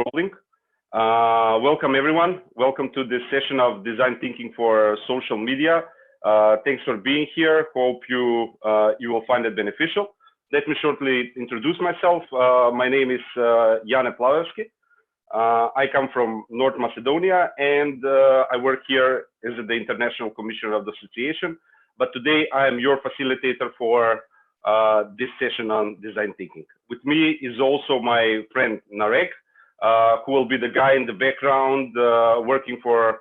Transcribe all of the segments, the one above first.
rolling. Welcome everyone. Welcome to this session of design thinking for social media. Thanks for being here. Hope you will find it beneficial. Let me shortly introduce myself. My name is Plavevski. I come from North Macedonia and I work here as the International Commissioner of the Association. But today I am your facilitator for this session on design thinking. With me is also my friend Narek, who will be the guy in the background working for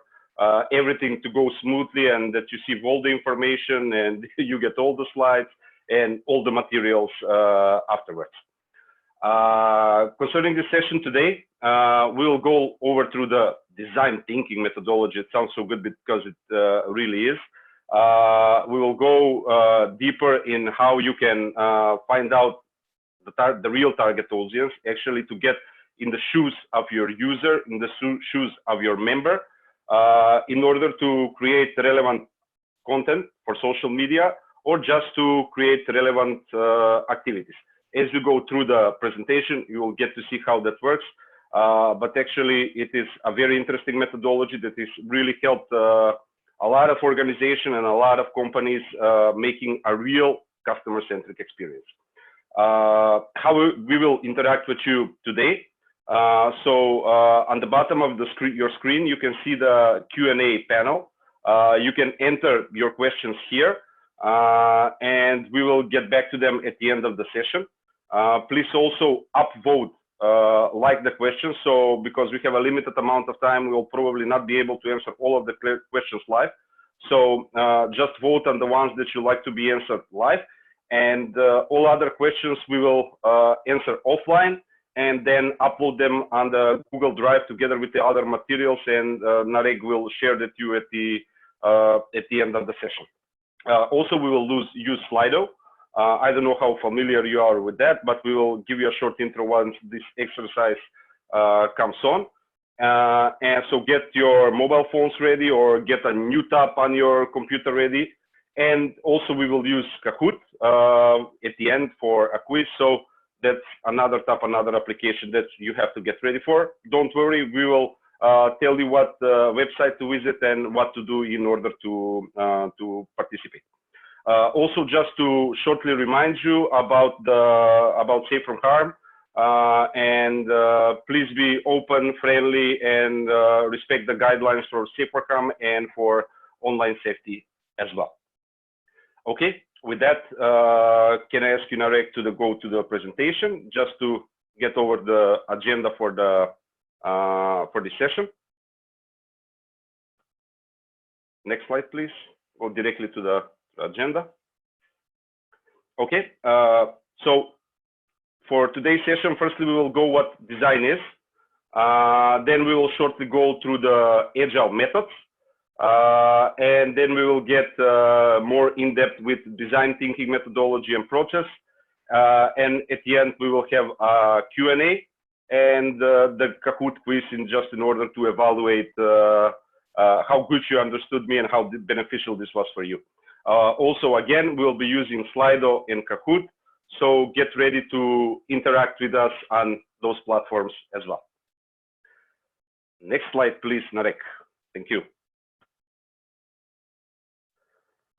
everything to go smoothly and that you see all the information and you get all the slides and all the materials afterwards. Concerning this session today, we will go over through the design thinking methodology. It sounds so good because it really is. We will go deeper in how you can find out the real target audience, actually to get in the shoes of your user, in the shoes of your member, in order to create relevant content for social media or just to create relevant activities. As you go through the presentation, you will get to see how that works. But actually, it is a very interesting methodology that has really helped a lot of organizations and a lot of companies making a real customer-centric experience. How we will interact with you today. On the bottom of the your screen, you can see the Q&A panel. You can enter your questions here, and we will get back to them at the end of the session. Please also upvote like the questions. So because we have a limited amount of time, we will probably not be able to answer all of the questions live. So just vote on the ones that you like to be answered live, and all other questions we will answer offline and then upload them on the Google Drive together with the other materials, and Narek will share that to you at the end of the session. Also, we will use Slido. I don't know how familiar you are with that, but we will give you a short intro once this exercise comes on. And so get your mobile phones ready or get a new tab on your computer ready. And also we will use Kahoot at the end for a quiz. So that's another tab, another application that you have to get ready for. Don't worry, we will tell you what website to visit and what to do in order to participate. Also, just to shortly remind you about Safe from Harm, and please be open, friendly, and respect the guidelines for Safe from Harm and for online safety as well. Okay, with that, can I ask you, Narek, to go to the presentation just to get over the agenda for this session? Next slide, please. Go directly to the agenda. Okay, so for today's session, firstly we will go what design is. Then we will shortly go through the Agile methods, and then we will get more in depth with design thinking methodology and process. And at the end we will have a Q&A and the Kahoot quiz in order to evaluate how good you understood me and how beneficial this was for you. Also, again, we'll be using Slido and Kahoot, so get ready to interact with us on those platforms as well. Next slide, please, Narek. Thank you.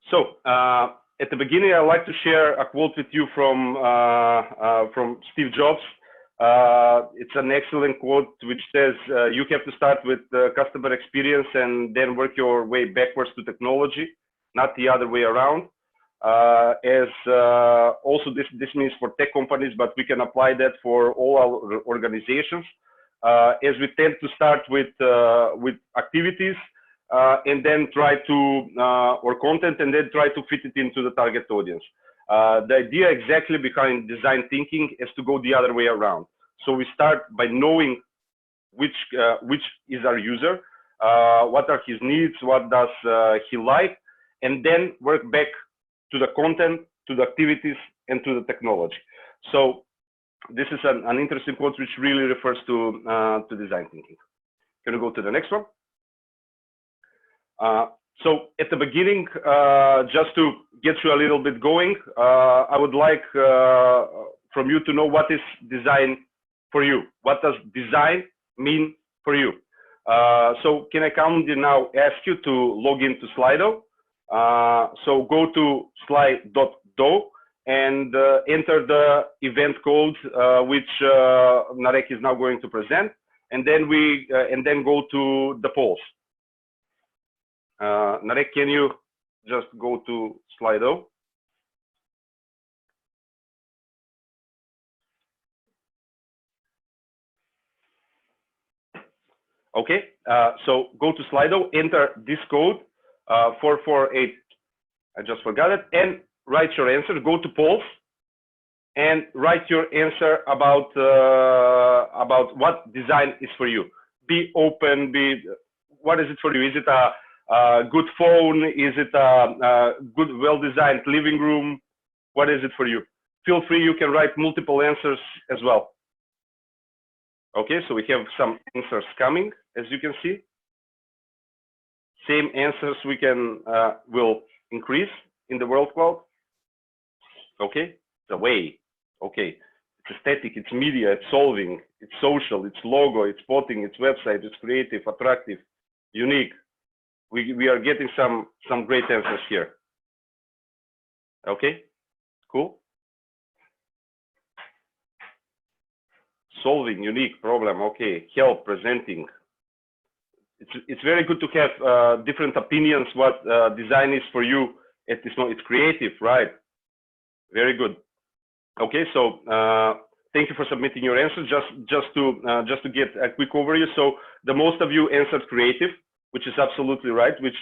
So, at the beginning, I'd like to share a quote with you from Steve Jobs. It's an excellent quote which says, you have to start with customer experience and then work your way backwards to technology, not the other way around. Also this means for tech companies, but we can apply that for all our organizations, as we tend to start with activities and then try to or content and then try to fit it into the target audience. The idea exactly behind design thinking is to go the other way around. So we start by knowing which is our user, what are his needs, what does he like, and then work back to the content, to the activities, and to the technology. So this is an interesting quote which really refers to design thinking. Can we go to the next one? So at the beginning, just to get you a little bit going, I would like from you to know what is design for you. What does design mean for you? So can I kindly now ask you to log into Slido? So go to slide.do and enter the event code, which Narek is now going to present, and then go to the polls. Narek, can you just go to Slido? Okay, so go to Slido, enter this code, 448, I just forgot it, and write your answer. Go to polls and write your answer about what design is for you. Be open, what is it for you? Is it a good phone? Is it a good, well-designed living room? What is it for you? Feel free, you can write multiple answers as well. Okay, so we have some answers coming, as you can see. Same answers we can will increase in the world cloud. Okay, the way. Okay, it's aesthetic, it's media, it's solving, it's social, it's logo, it's spotting, it's website, it's creative, attractive, unique. We are getting some great answers here. Okay, cool. Solving, unique, problem, okay, help, presenting. It's very good to have different opinions what design is for you. It's creative, right? Very good. Okay, so thank you for submitting your answers. Just to get a quick overview. So the most of you answered creative, which is absolutely right, which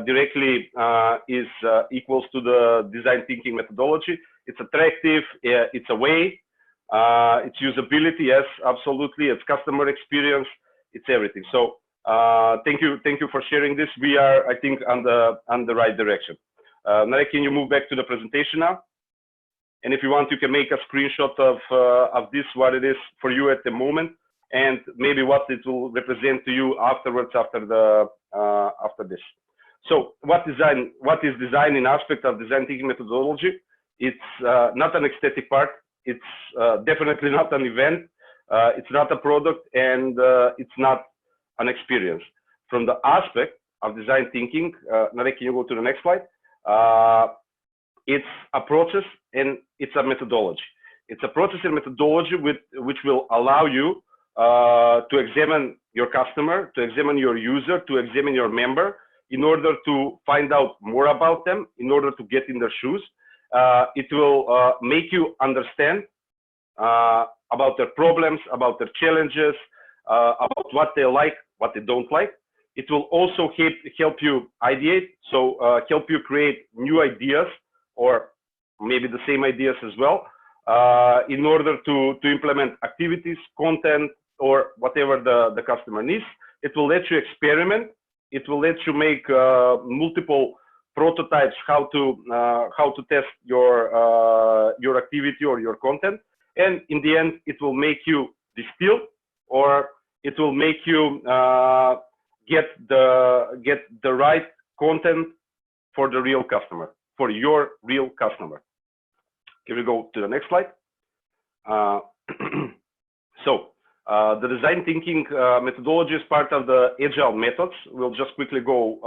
directly is equals to the design thinking methodology. It's attractive, it's a way, it's usability, yes, absolutely, it's customer experience, it's everything. So thank you for sharing this. We are, I think, on the right direction. Narek, can you move back to the presentation now? And if you want, you can make a screenshot of this, what it is for you at the moment, and maybe what it will represent to you afterwards, after this. So what is design in aspect of design thinking methodology? It's not an aesthetic part. It's definitely not an event. It's not a product, and it's not an experience. From the aspect of design thinking, Narek, can you go to the next slide? It's a process and it's a methodology. It's a process and methodology which will allow you to examine your customer, to examine your user, to examine your member, in order to find out more about them, in order to get in their shoes. It will make you understand about their problems, about their challenges, about what they like, what they don't like. It will also help you ideate, so help you create new ideas, or maybe the same ideas as well, in order to implement activities, content, or whatever the customer needs. It will let you experiment. It will let you make multiple prototypes, how to test your activity or your content. And in the end, it will make you distill, or it will make you get the right content for the real customer, for your real customer. Can we go to the next slide? So the design thinking methodology is part of the Agile methods. We'll just quickly go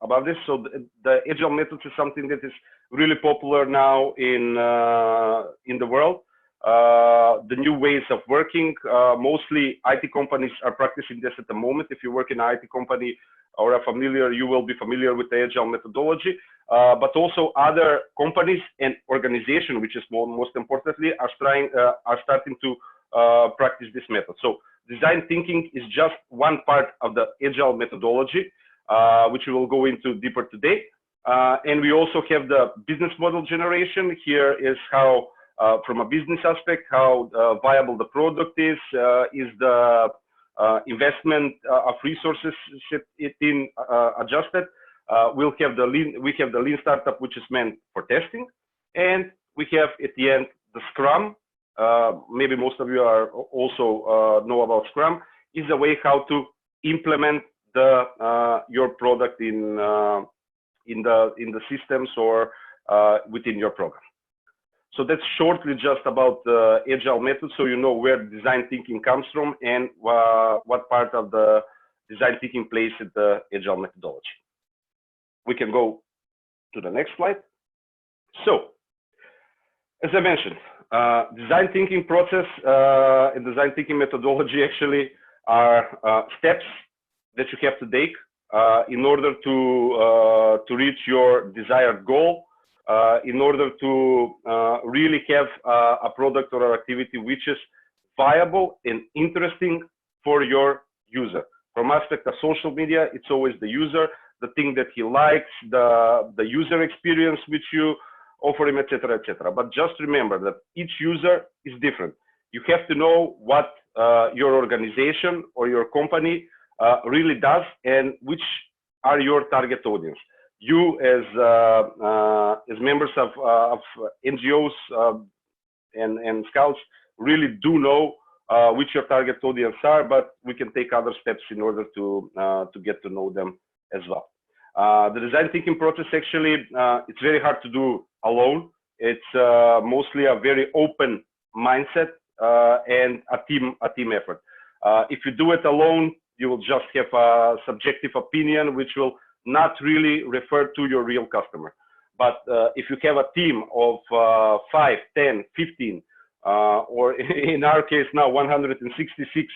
about this. So the Agile methods is something that is really popular now in the world. The new ways of working, mostly IT companies are practicing this at the moment. If you work in an IT company or are familiar, you will be familiar with the Agile methodology. But also other companies and organizations, which is most importantly, are starting to practice this method. So design thinking is just one part of the Agile methodology, which we will go into deeper today. And we also have the business model generation. Here is how, from a business aspect, how viable the product is the investment of resources in adjusted. We have the lean startup, which is meant for testing, and we have at the end the Scrum. Maybe most of you are also know about Scrum. Is a way how to implement your product in the systems or within your program. So that's shortly just about Agile Method, so you know where design thinking comes from and what part of the design thinking plays in the Agile methodology. We can go to the next slide. So, as I mentioned, design thinking process and design thinking methodology actually are steps that you have to take in order to reach your desired goal, in order to really have a product or an activity which is viable and interesting for your user. From aspect of social media, it's always the user, the thing that he likes, the user experience which you offer him, etc., etc. But just remember that each user is different. You have to know what your organization or your company really does and which are your target audience. You as members of NGOs and scouts really do know which your target audience are, but we can take other steps in order to get to know them as well. The design thinking process actually, it's very hard to do alone. It's mostly a very open mindset and a team effort. If you do it alone, you will just have a subjective opinion which will not really refer to your real customer. But if you have a team of 5, 10, 15, or in our case now 166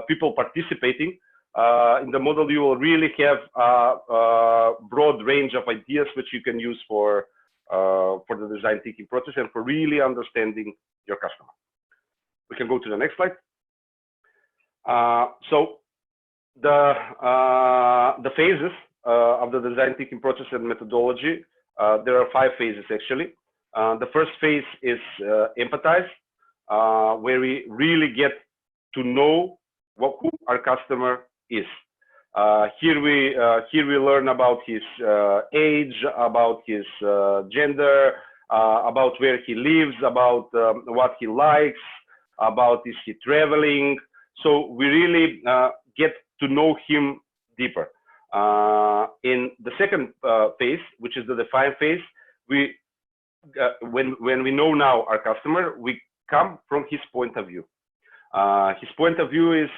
people participating in the model, you will really have a broad range of ideas which you can use for the design thinking process and for really understanding your customer. We can go to the next slide. So the phases of the design thinking process and methodology, there are 5 phases actually. The first phase is empathize, where we really get to know who our customer is. Here we learn about his age, about his gender, about where he lives, about what he likes, about is he traveling. So we really get to know him deeper. In the second phase, which is the define phase, when we know now our customer, we come from his point of view. His point of view is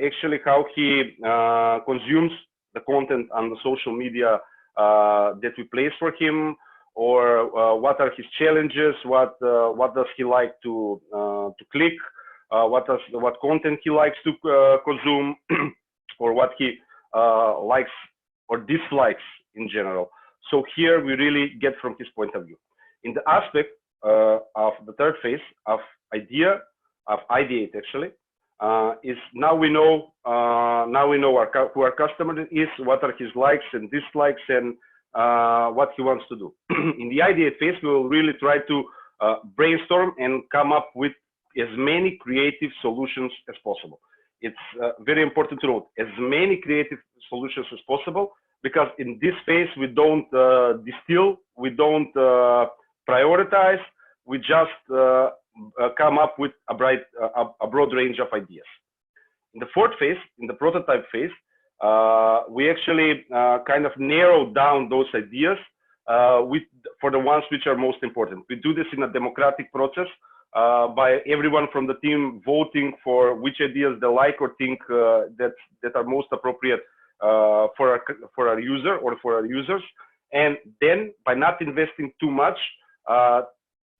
actually how he consumes the content on the social media that we place for him, or what are his challenges, what does he like to click, what content he likes to consume, or what he likes or dislikes in general. So here we really get from his point of view. In the aspect of the third phase of ideate actually, is now we know who our customer is, what are his likes and dislikes, and what he wants to do. In the ideate phase, we will really try to brainstorm and come up with as many creative solutions as possible. It's very important to note as many creative solutions as possible, because in this phase we don't distill, we don't prioritize, we just come up with a broad range of ideas. In the fourth phase, in the prototype phase, we actually kind of narrow down those ideas for the ones which are most important. We do this in a democratic process by everyone from the team voting for which ideas they like or think that are most appropriate for our user or for our users. And then by not investing too much,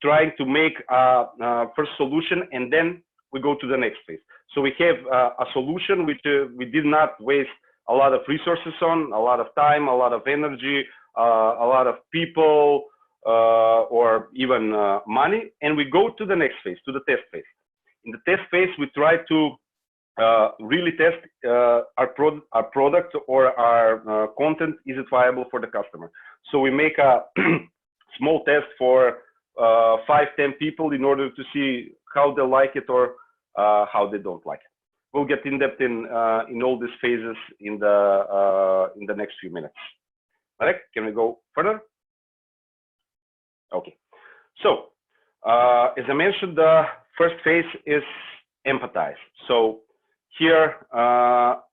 trying to make a first solution, and then we go to the next phase. So we have a solution which we did not waste a lot of resources on, a lot of time, a lot of energy, a lot of people, or even money, and we go to the next phase, to the test phase. In the test phase, we try to really test our product or our content, is it viable for the customer? So we make a small test for 5-10 people in order to see how they like it or how they don't like it. We'll get in depth in all these phases in the next few minutes. Marek, can we go further? Okay. So as I mentioned, the first phase is empathize. So here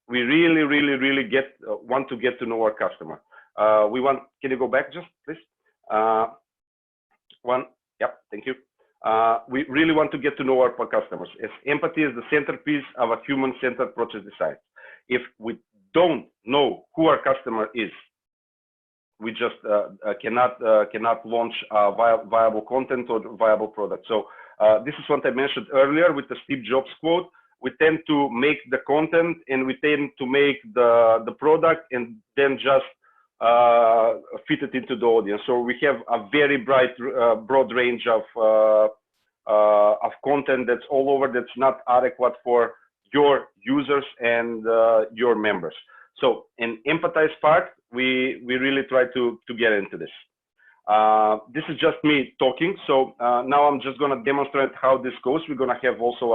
we really want to get to know our customer. Can you go back just please? Yep, thank you. We really want to get to know our customers, as empathy is the centerpiece of a human-centered process design. If we don't know who our customer is, we just cannot launch viable content or viable product. So this is what I mentioned earlier with the Steve Jobs quote. We tend to make the content and we tend to make the product and then just fit it into the audience. So we have a very broad range of content that's all over, that's not adequate for your users and your members. So in empathize part, we really try to get into this. This is just me talking. So now I'm just going to demonstrate how this goes. We're going to have also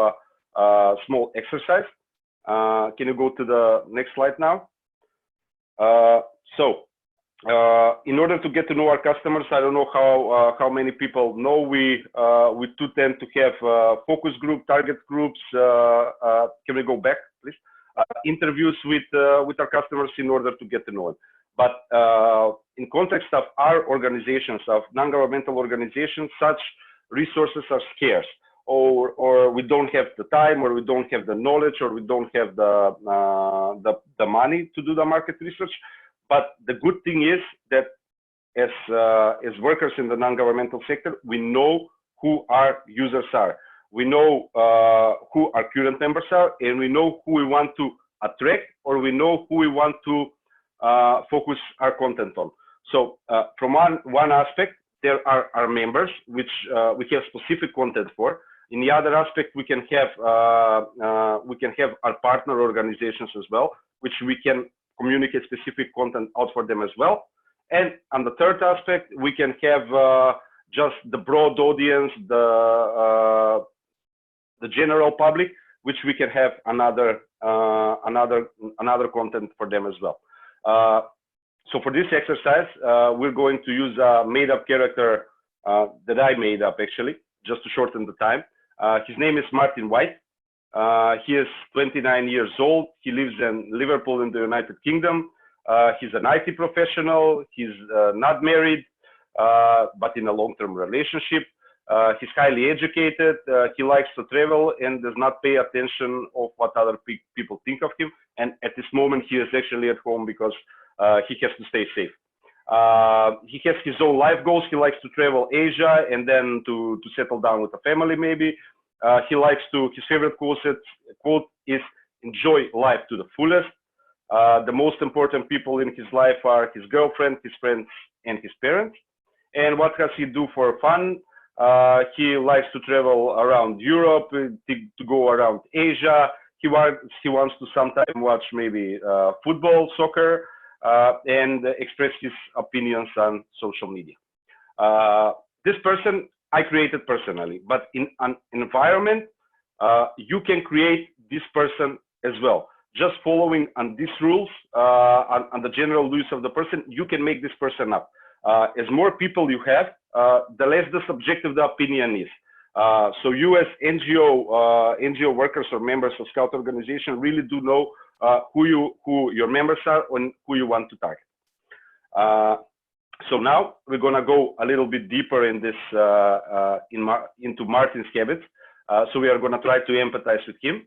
a small exercise. Can you go to the next slide now? In order to get to know our customers, I don't know how many people know, we do tend to have focus group, target groups. Can we go back, please? Interviews with our customers in order to get to know them. But in context of our organizations, of non-governmental organizations, such resources are scarce, or we don't have the time, or we don't have the knowledge, or we don't have the money to do the market research. But the good thing is that as workers in the non-governmental sector, we know who our users are. We know who our current members are, and we know who we want to attract, or we know who we want to focus our content on. So from one aspect, there are our members, which we have specific content for. In the other aspect, we can have our partner organizations as well, which we can communicate specific content out for them as well. And on the third aspect, we can have just the broad audience, the general public, which we can have another content for them as well. So for this exercise, we're going to use a made-up character that I made up, actually, just to shorten the time. His name is Martin White. He is 29 years old. He lives in Liverpool in the United Kingdom. He's an IT professional. He's not married, but in a long-term relationship. He's highly educated. He likes to travel and does not pay attention of what other people think of him. And at this moment, he is actually at home because he has to stay safe. He has his own life goals. He likes to travel Asia and then to settle down with a family, maybe. His favorite quote is, enjoy life to the fullest. The most important people in his life are his girlfriend, his friends, and his parents. And what does he do for fun? He likes to travel around Europe, to go around Asia. He wants to sometimes watch maybe football, soccer, and express his opinions on social media. This person I created personally, but in an environment, you can create this person as well. Just following on these rules, on the general rules of the person, you can make this person up. As more people you have, the less the subjective the opinion is. So you as NGO workers or members of Scout organization really do know who your members are and who you want to target. So now we're gonna go a little bit deeper in this into Martin's habits. So we are gonna try to empathize with him.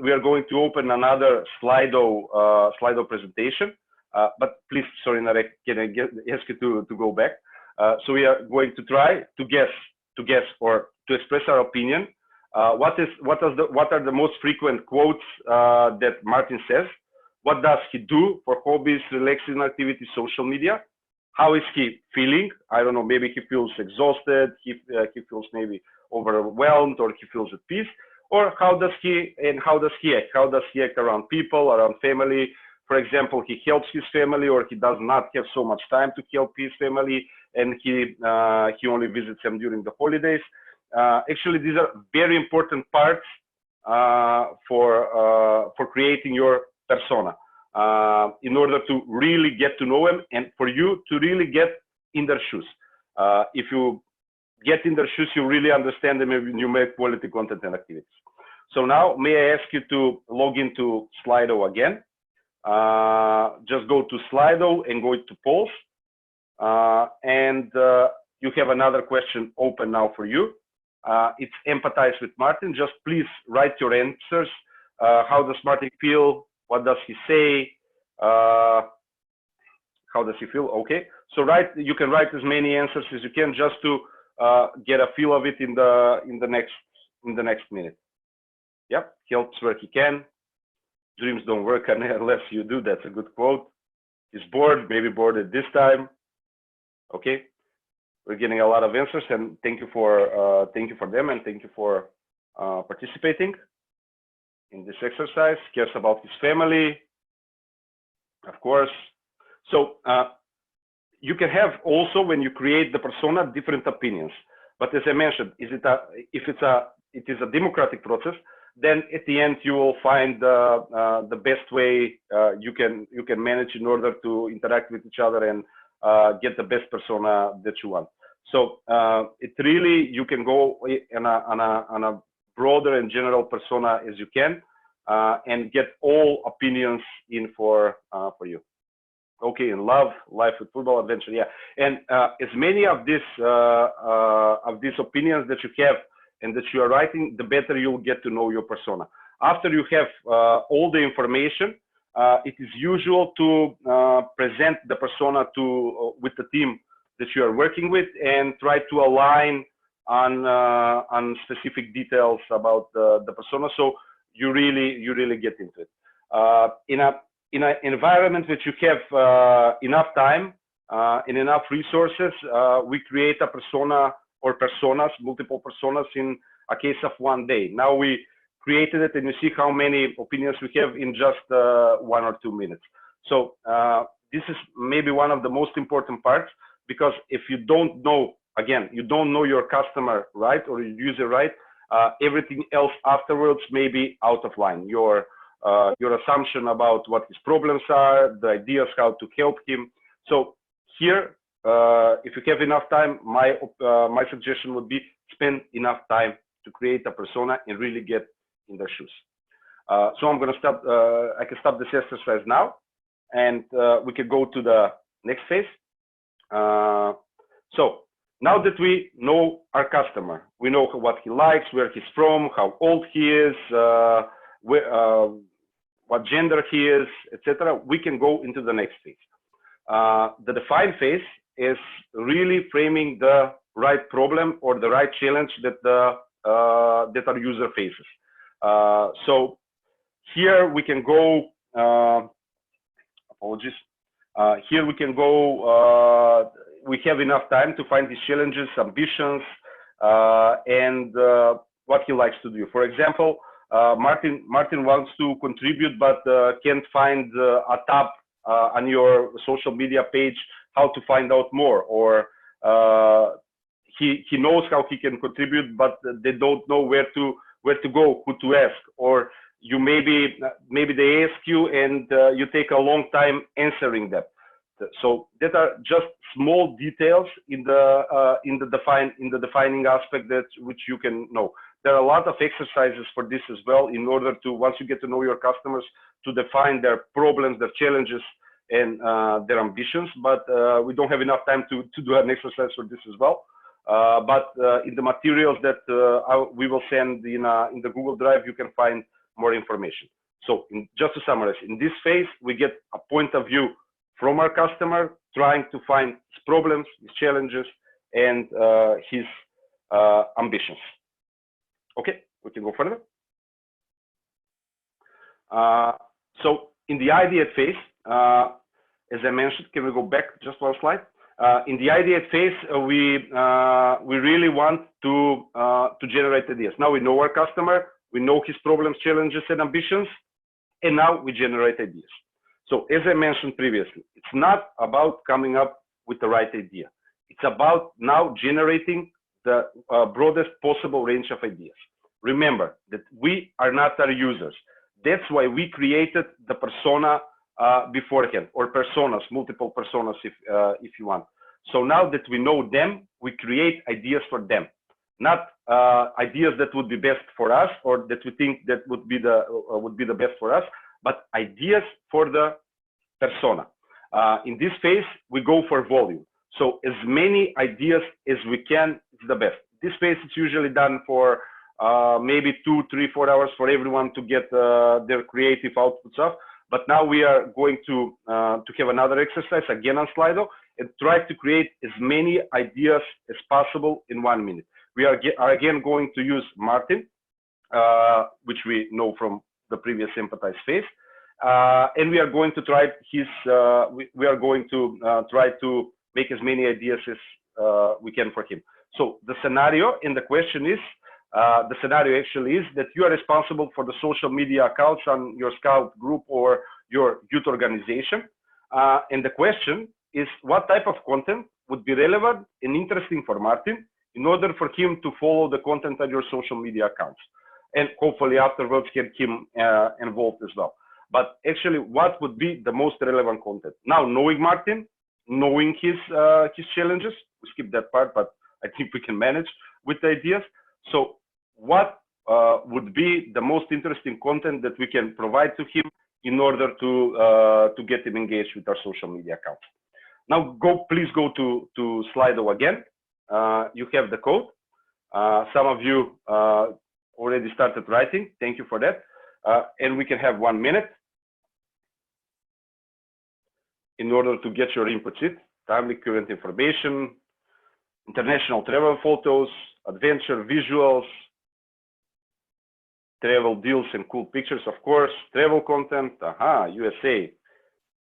We are going to open another Slido presentation. But please, sorry, Narek, can I ask you to go back? So we are going to try to guess or to express our opinion. What are the most frequent quotes that Martin says? What does he do for hobbies, relaxing activities, social media? How is he feeling? I don't know, maybe he feels exhausted, he feels maybe overwhelmed, or he feels at peace. Or how does he act? How does he act around people, around family? For example, he helps his family, or he does not have so much time to help his family, and he only visits them during the holidays. Actually, these are very important parts for creating your persona, in order to really get to know them and for you to really get in their shoes. If you get in their shoes, you really understand them and you make quality content and activities. So now, may I ask you to log into Slido again? Just go to Slido and go to polls. And you have another question open now for you. It's empathize with Martin. Just please write your answers. How does Martin feel? What does he say? How does he feel? Okay. So you can write as many answers as you can just to get a feel of it in the next minute. Yep. Helps where he can. Dreams don't work unless you do. That's a good quote. He's bored, maybe bored at this time. Okay. We're getting a lot of answers, and thank you for them, and thank you for participating in this exercise. Cares about his family, of course. So you can have also, when you create the persona, different opinions. But as I mentioned, if it is a democratic process, then at the end you will find the best way you can manage in order to interact with each other and get the best persona that you want. So it really, you can go on a broader and general persona as you can, and get all opinions in for you. Okay, in love, life with football, adventure, yeah. And as many of these opinions that you have and that you are writing, the better you'll get to know your persona. After you have all the information, it is usual to present the persona with the team that you are working with and try to align on specific details about the persona. So you really get into it. In an environment which you have enough time and enough resources, we create a persona or personas, multiple personas in a case of one day. Now we created it, and you see how many opinions we have in just 1 or 2 minutes. So this is maybe one of the most important parts, because if you don't know, again, you don't know your customer right or your user right, everything else afterwards may be out of line. Your assumption about what his problems are, the ideas how to help him. So here, if you have enough time, my suggestion would be spend enough time to create a persona and really get in their shoes. So I'm going to stop. I can stop this exercise now, and we can go to the next phase. So now that we know our customer, we know what he likes, where he's from, how old he is, what gender he is, etc. We can go into the next phase. The define phase is really framing the right problem or the right challenge that that our user faces. So here we can go. Apologies. Here we can go. We have enough time to find his challenges, ambitions, and what he likes to do. For example, Martin wants to contribute, but can't find a tab on your social media page how to find out more, or he knows how he can contribute, but they don't know where to go, who to ask, or you maybe they ask you and you take a long time answering them. So that are just small details in the defining aspect which you can know. There are a lot of exercises for this as well, in order to, once you get to know your customers, to define their problems, their challenges, and their ambitions. But we don't have enough time to do an exercise for this as well. But in the materials that we will send in the Google Drive, you can find more information. So just to summarize, in this phase, we get a point of view from our customer, trying to find his problems, his challenges, and his ambitions. Okay, we can go further. So in the ideate phase, as I mentioned, can we go back just one slide? In the ideate phase, we really want to generate ideas. Now we know our customer, we know his problems, challenges, and ambitions, and now we generate ideas. So as I mentioned previously, it's not about coming up with the right idea. It's about now generating the broadest possible range of ideas. Remember that we are not our users. That's why we created the persona beforehand, or personas, multiple personas if you want. So now that we know them, we create ideas for them, not ideas that would be best for us or that we think that would be the best for us, but ideas for the persona. In this phase, we go for volume. So as many ideas as we can is the best. This phase is usually done for maybe 2, 3, 4 hours for everyone to get their creative output stuff. But now we are going to have another exercise again on Slido and try to create as many ideas as possible in 1 minute. We are again going to use Martin, which we know from the previous empathize phase, and we are going to try we are going to try to make as many ideas as we can for him. So the scenario and the question is, the scenario actually is that you are responsible for the social media accounts on your Scout group or your youth organization. And the question is, what type of content would be relevant and interesting for Martin in order for him to follow the content on your social media accounts? And hopefully afterwards get him involved as well. But actually, what would be the most relevant content? Now, knowing Martin, knowing his challenges, we skip that part, but I think we can manage with the ideas. So what would be the most interesting content that we can provide to him in order to get him engaged with our social media accounts? Now, please go to Slido again. You have the code. Some of you already started writing. Thank you for that. And we can have 1 minute in order to get your input sheet. Timely current information, international travel photos, adventure visuals, travel deals and cool pictures, of course, travel content, USA.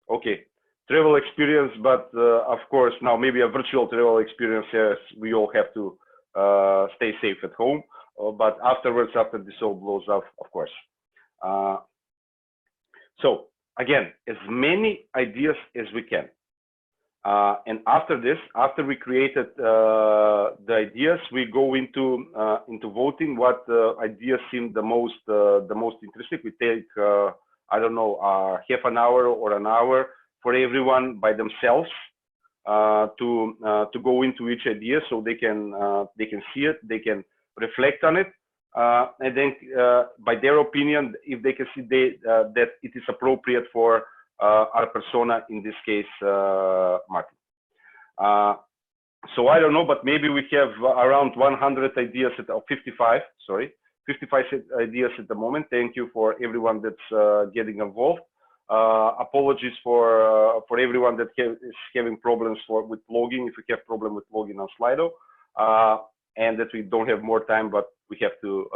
Okay, travel experience, but of course, now maybe a virtual travel experience, yes, we all have to stay safe at home, but afterwards, after this all blows up, of course. So again, as many ideas as we can. And after this, after we created the ideas, we go into voting what ideas seem the most interesting. We take I don't know, half an hour or an hour for everyone by themselves to go into each idea, so they can see it, they can reflect on it, and then by their opinion, if they can see that it is appropriate for our persona, in this case, Martin. So I don't know, but maybe we have around 100 ideas, 55, sorry, 55 ideas at the moment. Thank you for everyone that's getting involved. Apologies for everyone that is having problems with logging, if we have problem with logging on Slido, and that we don't have more time, but we have to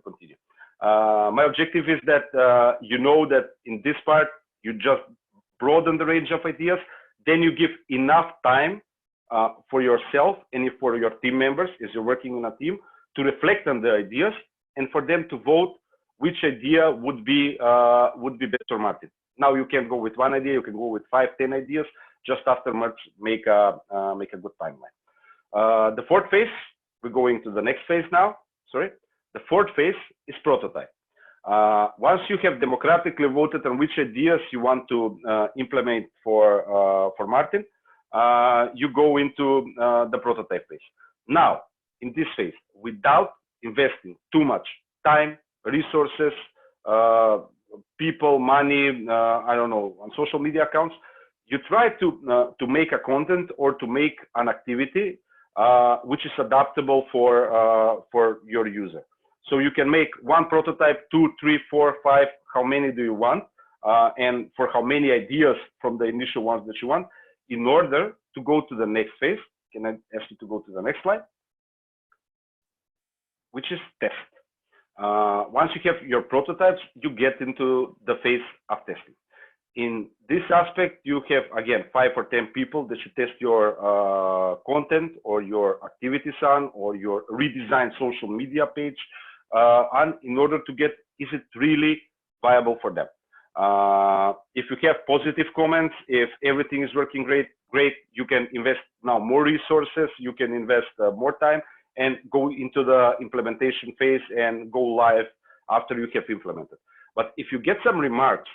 continue. My objective is that you know that in this part, you just broaden the range of ideas, then you give enough time for yourself and for your team members, as you're working in a team, to reflect on the ideas and for them to vote which idea would be best for Martin. Now you can go with one idea, you can go with 5, 10 ideas, just afterwards make a good timeline. The fourth phase, we're going to the next phase now, sorry. The fourth phase is prototype. Once you have democratically voted on which ideas you want to implement for Martin, you go into the prototype phase. Now, in this phase, without investing too much time, resources, people, money, I don't know, on social media accounts, you try to make a content or to make an activity which is adaptable for your user. So you can make one prototype, 2, 3, 4, 5, how many do you want, and for how many ideas from the initial ones that you want, in order to go to the next phase. Can I ask you to go to the next slide? Which is test. Once you have your prototypes, you get into the phase of testing. In this aspect, you have, again, 5 or 10 people that should test your content or your activities on, or your redesigned social media page on, in order to get, is it really viable for them? If you have positive comments, if everything is working great, you can invest now more resources, you can invest more time and go into the implementation phase and go live after you have implemented. But if you get some remarks,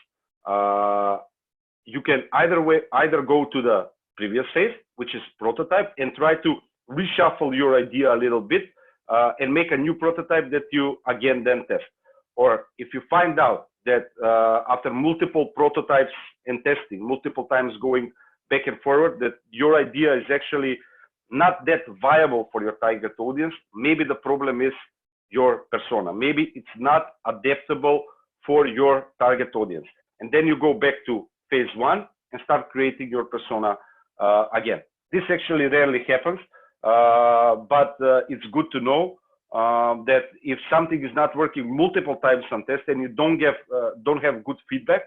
you can either go to the previous phase, which is prototype, and try to reshuffle your idea a little bit and make a new prototype that you again then test. Or if you find out that after multiple prototypes and testing, multiple times going back and forward that your idea is actually not that viable for your target audience. Maybe the problem is your persona. Maybe it's not adaptable for your target audience. And then you go back to phase one and start creating your persona again. This actually rarely happens, but it's good to know that if something is not working multiple times on test and you don't have good feedback,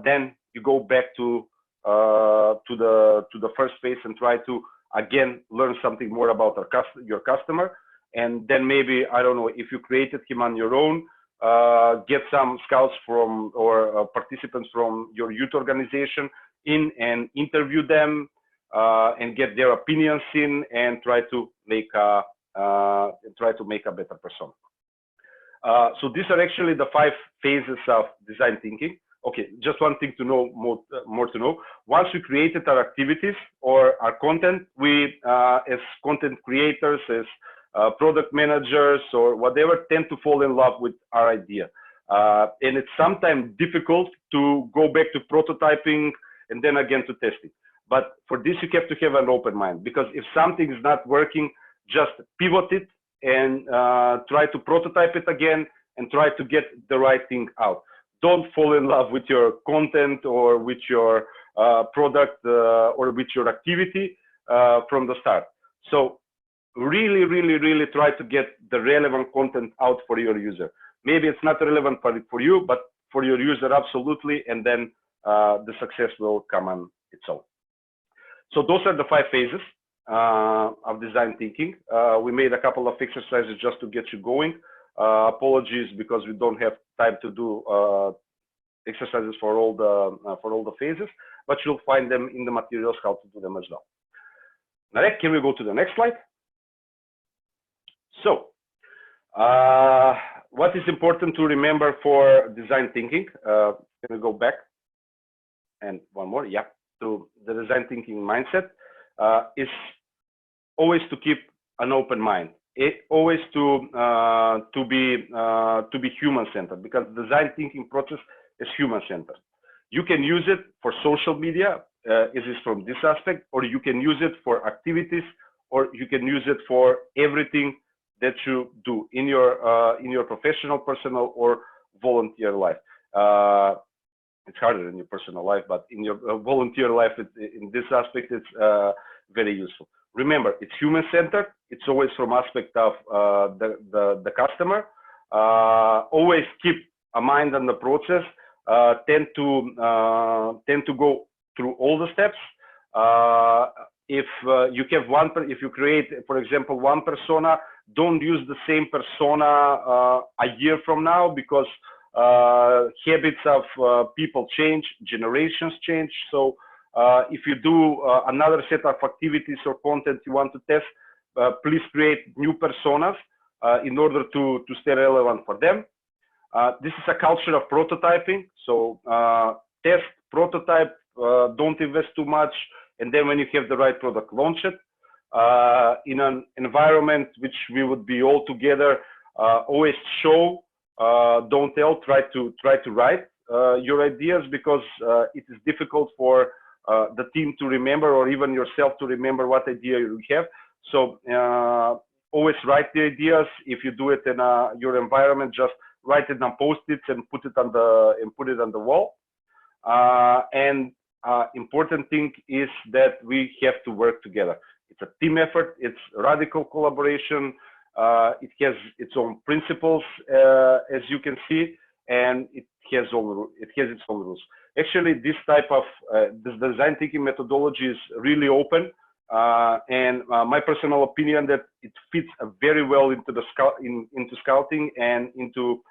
then you go back to the first phase and try to again learn something more about your customer. And then maybe, I don't know, if you created him on your own, get some scouts from or participants from your youth organization in and interview them and get their opinions in and try to make a better persona. So these are actually the 5 phases of design thinking. Okay, just one thing to know, more to know. Once we created our activities or our content, we, as content creators, as product managers or whatever, tend to fall in love with our idea. And it's sometimes difficult to go back to prototyping and then again to testing. But for this, you have to have an open mind, because if something is not working, just pivot it and try to prototype it again and try to get the right thing out. Don't fall in love with your content or with your product or with your activity from the start. So really, really, really try to get the relevant content out for your user. Maybe it's not relevant for you, but for your user, absolutely. And then the success will come on its own. So those are the 5 phases of design thinking. We made a couple of exercises just to get you going. Apologies because we don't have time to do exercises for all the phases, but you'll find them in the materials how to do them as well. Narek, can we go to the next slide? So, what is important to remember for design thinking? Can we go back? And one more, yeah. To the design thinking mindset is always to keep an open mind. Always to be human-centered, because the design thinking process is human-centered. You can use it for social media, is it from this aspect, or you can use it for activities, or you can use it for everything that you do in your professional, personal, or volunteer life. It's harder in your personal life, but in your volunteer life, in this aspect, it's very useful. Remember, it's human-centered. It's always from aspect of the customer. Always keep a mind on the process. Tend to go through all the steps. If you have if you create, for example, one persona, don't use the same persona a year from now, because habits of people change, generations change. So if you do another set of activities or content you want to test, please create new personas in order to stay relevant for them. This is a culture of prototyping. So test, prototype, don't invest too much. And then when you have the right product, launch it. In an environment which we would be all together, always show, don't tell, try to write your ideas, because it is difficult for the team to remember, or even yourself to remember what idea you have. So always write the ideas. If you do it in your environment, just write it on post-its and put it on the wall. And important thing is that we have to work together. It's a team effort. It's radical collaboration. It has its own principles, as you can see, and it has its own rules. Actually, this type of this design thinking methodology is really open, and my personal opinion that it fits very well into the into scouting and into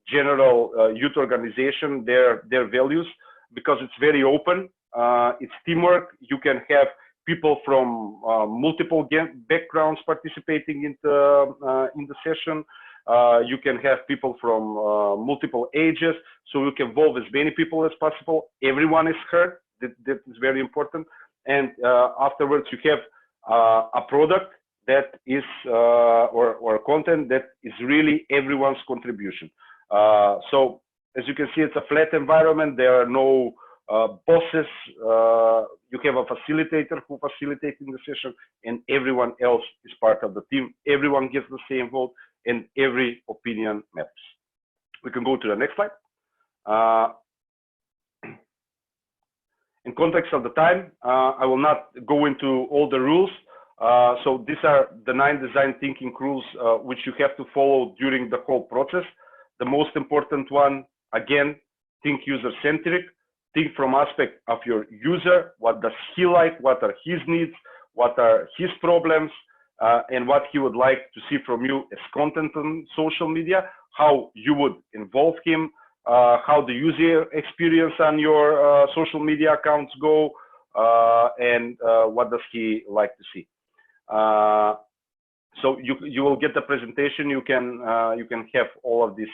general youth organization, their values, because it's very open. It's teamwork. You can have people from multiple backgrounds participating in the session. You can have people from multiple ages, so you can involve as many people as possible. Everyone is heard. That is very important. And afterwards, you have a product that is or content that is really everyone's contribution. So as you can see, it's a flat environment. There are no bosses, you have a facilitator who facilitating the session, and everyone else is part of the team. Everyone gets the same vote, and every opinion matters. We can go to the next slide. In context of the time, I will not go into all the rules. So these are the 9 design thinking rules which you have to follow during the whole process. The most important one, again, think user-centric. Think from aspect of your user. What does he like? What are his needs? What are his problems? And what he would like to see from you as content on social media. How you would involve him. How the user experience on your social media accounts go. And what does he like to see. So you will get the presentation. You can have all of these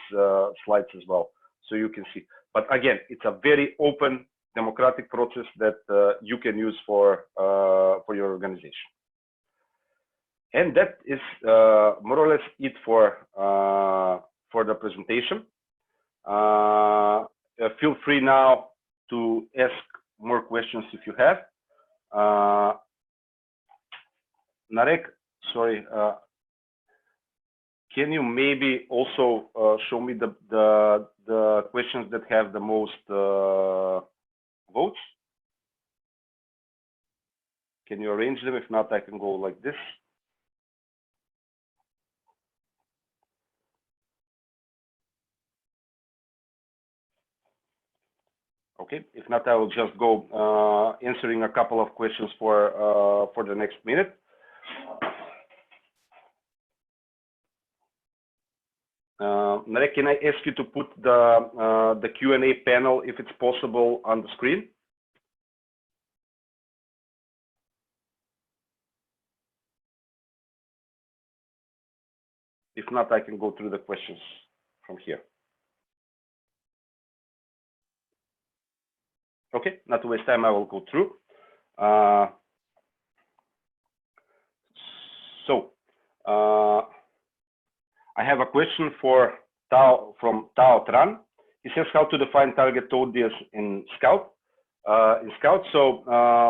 slides as well, so you can see. But again, it's a very open, democratic process that you can use for your organization. And that is more or less it for the presentation. Feel free now to ask more questions if you have. Narek, sorry, can you maybe also show me the questions that have the most votes? Can you arrange them? If not, I can go like this. Okay, if not, I will just go answering a couple of questions for the next minute. Narek, can I ask you to put the Q&A panel, if it's possible, on the screen? If not, I can go through the questions from here. Okay, not to waste time, I will go through. I have a question for Tao from Tao Tran. He says how to define target audience in Scout. So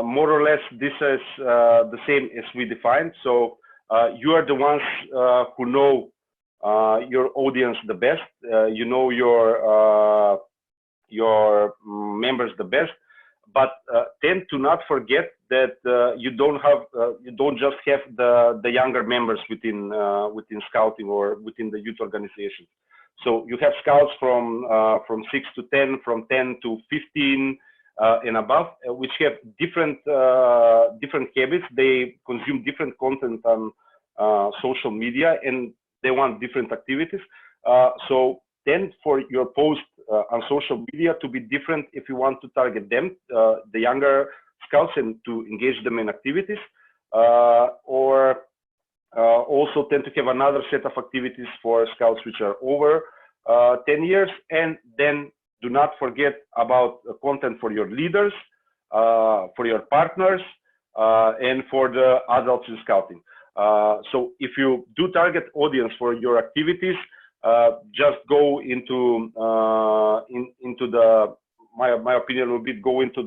more or less, this is the same as we defined. So you are the ones who know your audience the best. You know your members the best, but tend to not forget that you don't just have the younger members within scouting or within the youth organization. So you have scouts from 6 to 10, from 10 to 15 and above, which have different habits. They consume different content on social media, and they want different activities. So tend for your post on social media to be different if you want to target them, the younger scouts, and to engage them in activities, or also tend to have another set of activities for scouts which are over 10 years, and then do not forget about content for your leaders, for your partners, and for the adults in scouting. So if you do target audience for your activities, just go into my opinion would be go into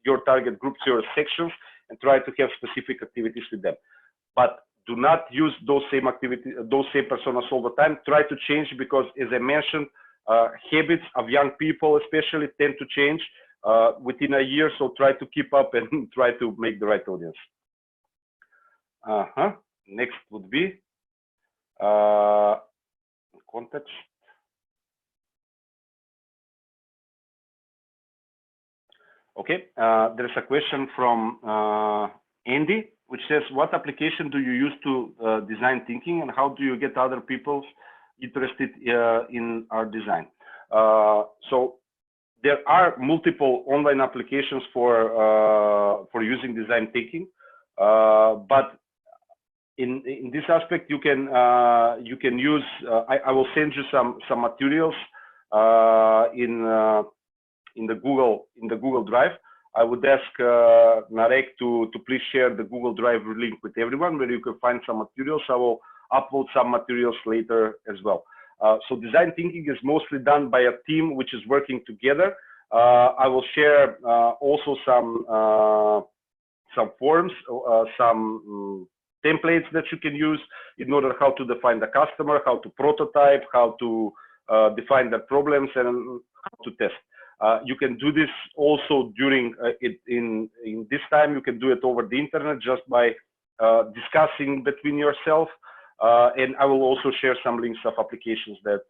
your target groups, your sections, and try to have specific activities with them. But do not use those same activities, those same personas all the time. Try to change, because as I mentioned, habits of young people especially tend to change within a year. So try to keep up and try to make the right audience. Next would be context. Okay, there's a question from Andy, which says, what application do you use to design thinking, and how do you get other people interested in our design? So there are multiple online applications for using design thinking, but in this aspect, you can use. I will send you some materials in the Google Drive. I would ask Narek to please share the Google Drive link with everyone, where you can find some materials. I will upload some materials later as well. So design thinking is mostly done by a team which is working together. I will share also some forms, some templates that you can use in order how to define the customer, how to prototype, how to define the problems, and how to test. You can do this also during in this time. You can do it over the internet just by discussing between yourself. And I will also share some links of applications that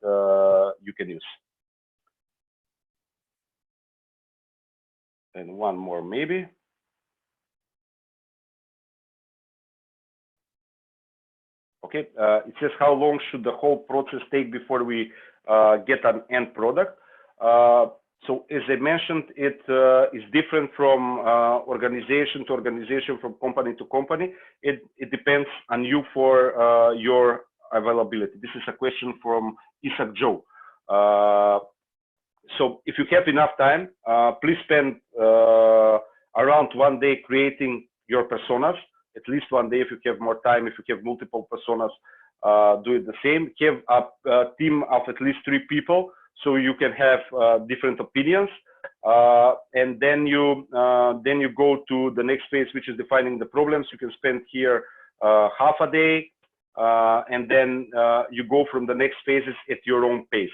you can use. And one more maybe. Okay, it says how long should the whole process take before we get an end product. So as I mentioned, it is different from organization to organization, from company to company. It depends on you for your availability. This is a question from Isaac Joe. So if you have enough time, please spend around 1 day creating your personas. At least 1 day. If you have more time, if you have multiple personas, do it the same. Have a team of at least 3 people, so you can have different opinions. And then you go to the next phase, which is defining the problems. You can spend here half a day, and then you go from the next phases at your own pace.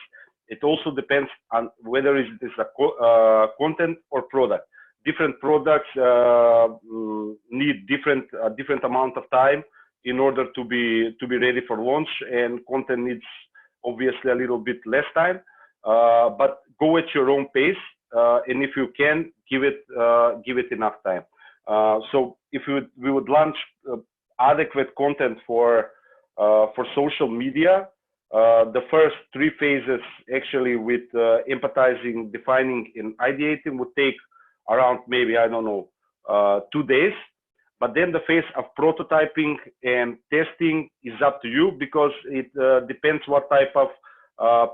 It also depends on whether it is a content or product. Different products need different amount of time in order to be ready for launch, and content needs obviously a little bit less time. But go at your own pace, and if you can, give it enough time. So if we would launch adequate content for social media, the first 3 phases actually with empathizing, defining, and ideating would take around maybe, I don't know, 2 days. But then the phase of prototyping and testing is up to you, because it depends what type of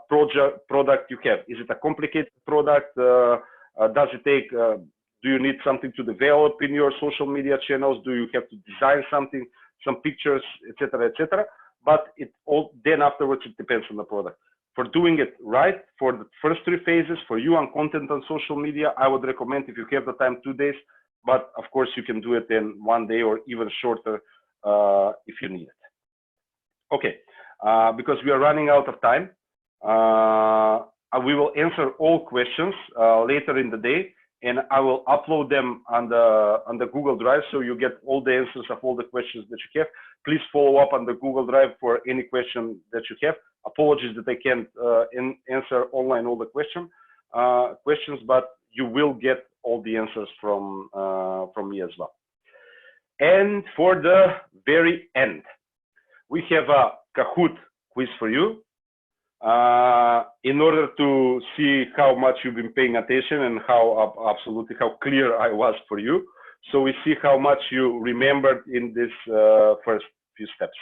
product you have. Is it a complicated product? Does it take, do you need something to develop in your social media channels? Do you have to design something, some pictures, etc., etc.? But it all, then afterwards, it depends on the product. For doing it right, for the first 3 phases, for you on content on social media, I would recommend, if you have the time, 2 days. But of course, you can do it in 1 day or even shorter if you need it. Okay, because we are running out of time, we will answer all questions later in the day, and I will upload them on the Google Drive, so you get all the answers of all the questions that you have. Please follow up on the Google Drive for any question that you have. Apologies that I can't answer online all the questions, but you will get all the answers from me as well. And for the very end, we have a Kahoot quiz for you. In order to see how much you've been paying attention and how absolutely how clear I was for you. So we see how much you remembered in this first few steps,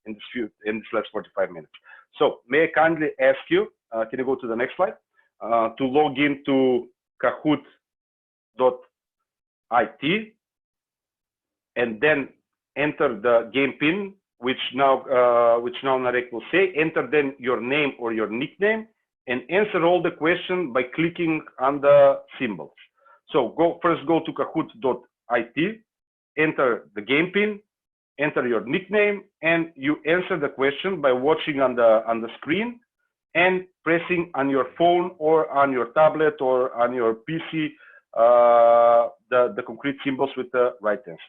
in this last 45 minutes. So may I kindly ask you, can you go to the next slide, to log into Kahoot.it, and then enter the game pin, which now Narek will say. Enter then your name or your nickname, and answer all the questions by clicking on the symbols. So first go to Kahoot.it, enter the game pin, enter your nickname, and you answer the question by watching on the screen and pressing on your phone or on your tablet or on your PC the concrete symbols with the right answers.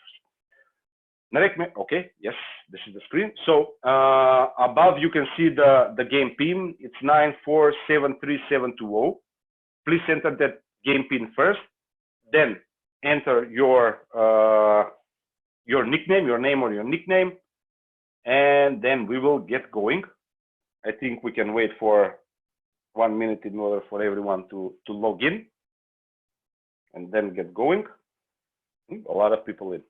Narek, okay, yes, this is the screen. So above you can see the game pin. It's 9473720. Please enter that game pin first, then enter your nickname, your name or your nickname, and then we will get going. I think we can wait for 1 minute in order for everyone to log in and then get going. A lot of people in.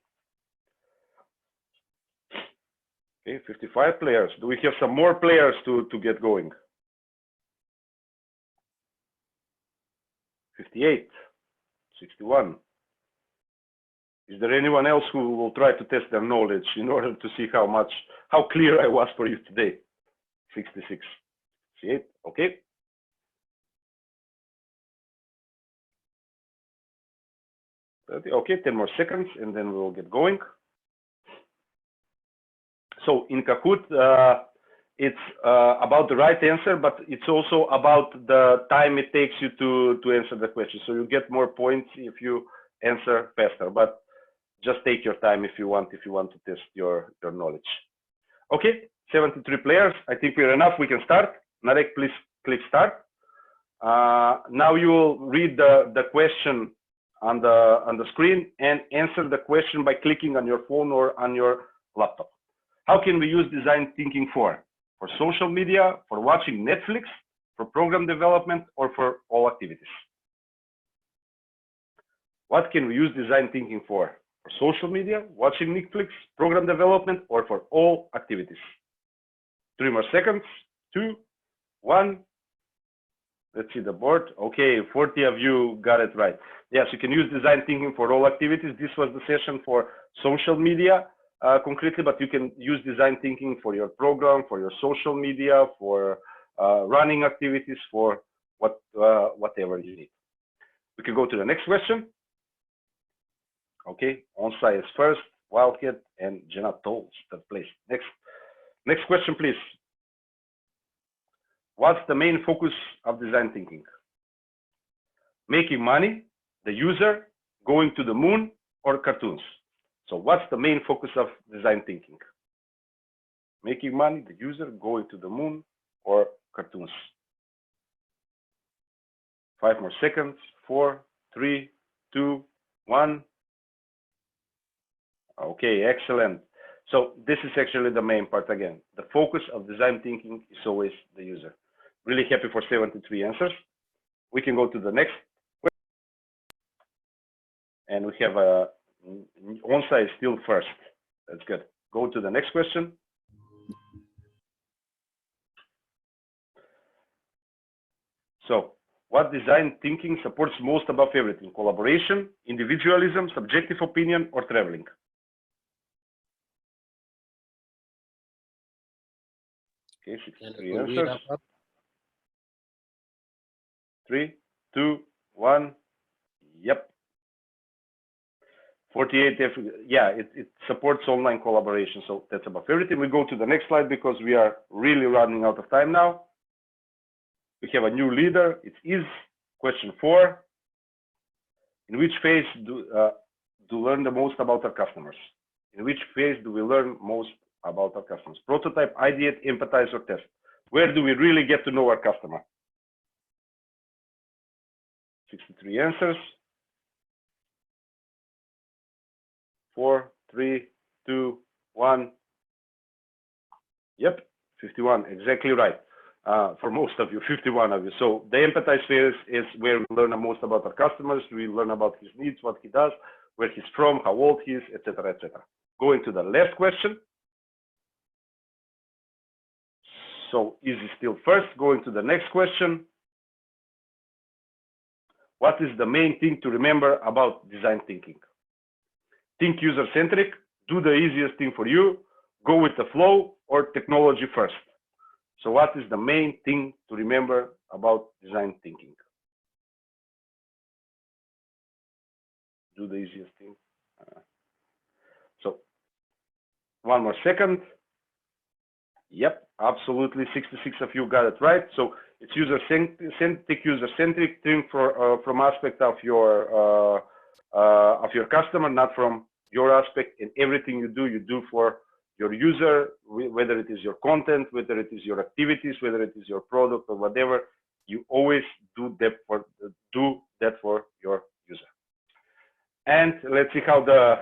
Okay, 55 players. Do we have some more players to get going? 58, 61. Is there anyone else who will try to test their knowledge in order to see how clear I was for you today? 66, 68, okay. Okay, 10 more seconds and then we'll get going. So in Kahoot, it's about the right answer, but it's also about the time it takes you to answer the question. So you get more points if you answer faster, but just take your time if you want to test your knowledge. Okay, 73 players. I think we're enough. We can start. Narek, please click start. Now you will read the question on the screen and answer the question by clicking on your phone or on your laptop. How can we use design thinking for? For social media, for watching Netflix, for program development, or for all activities? What can we use design thinking for? For social media, watching Netflix, program development, or for all activities? 3 more seconds. 2, 1. Let's see the board. Okay, 40 of you got it right. Yes, you can use design thinking for all activities. This was the session for social media concretely, but you can use design thinking for your program, for your social media, for running activities, for whatever you need. We can go to the next question. Okay, Onsai is first, Wildcat and Jenna Tolls third place. Next question, please. What's the main focus of design thinking? Making money, the user, going to the moon, or cartoons? So what's the main focus of design thinking? Making money, the user, going to the moon, or cartoons? 5 more seconds. 4, 3, 2, 1. Okay, excellent. So this is actually the main part again. The focus of design thinking is always the user. Really happy for 73 answers. We can go to the next question. And we have Onsai is still first. That's good. Go to the next question. So what design thinking supports most above everything? Collaboration, individualism, subjective opinion, or traveling? Okay, 63 answers. 3, 2, 1. Yep. 48. Yeah, it supports online collaboration. So that's above everything. We go to the next slide because we are really running out of time now. We have a new leader. It is question 4. In which phase do learn the most about our customers? In which phase do we learn most about our customers? Prototype, ideate, empathize, or test? Where do we really get to know our customer? 63 answers. 4, 3, 2, 1. Yep, 51, exactly right. For most of you, 51 of you. So the empathize phase is where we learn the most about our customers. We learn about his needs, what he does, where he's from, how old he is, etc., etc. Going to the last question. So Easy still first. Going to the next question. What is the main thing to remember about design thinking? Think user-centric, do the easiest thing for you, go with the flow, or technology first? So what is the main thing to remember about design thinking? Do the easiest thing. So 1 more second. Yep, absolutely. 66 of you got it right. So it's user-centric, think from aspect of your customer, not from your aspect. And everything you do for your user, whether it is your content, whether it is your activities, whether it is your product or whatever, you always do that for your user. And let's see how the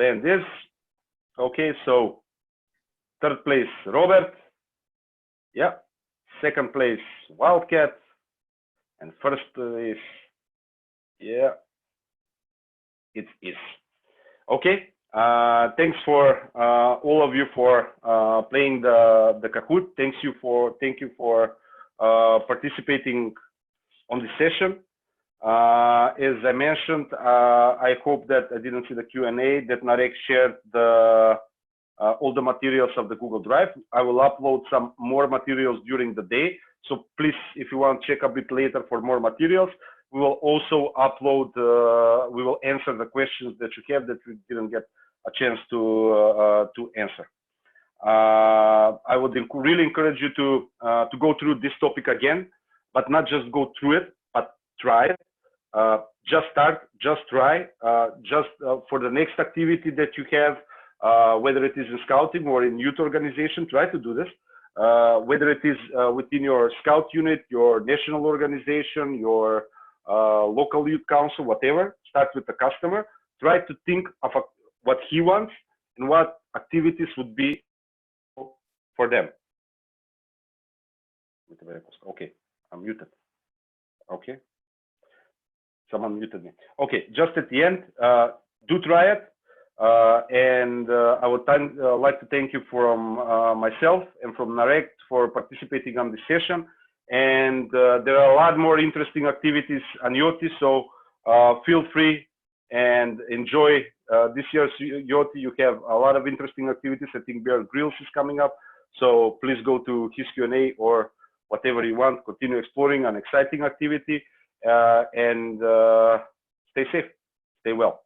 end is. Okay, so third place, Robert. Yeah. Second place, Wildcat. And first place, yeah, it is. Okay. Thanks for all of you for playing the Kahoot. Thank you for participating on this session. As I mentioned, I hope that I didn't see the Q&A that Narek shared all the materials of the Google Drive. I will upload some more materials during the day. So please, if you want, check a bit later for more materials. we will also upload, we will answer the questions that you have that we didn't get a chance to answer. I would really encourage you to go through this topic again, but not just go through it, but try it. Just start, just try, for the next activity that you have, whether it is in scouting or in youth organization, try to do this. Whether it is within your scout unit, your national organization, your local youth council, whatever, start with the customer. Try to think of what he wants and what activities would be for them. Okay, I'm muted. Okay, someone muted me. Okay, just at the end, do try it. And I would like to thank you from myself and from Narek for participating on this session. And there are a lot more interesting activities on JOTI, so feel free and enjoy this year's JOTI. You have a lot of interesting activities. I think Bear Grylls is coming up, so please go to his Q&A or whatever you want. Continue exploring an exciting activity and stay safe, stay well.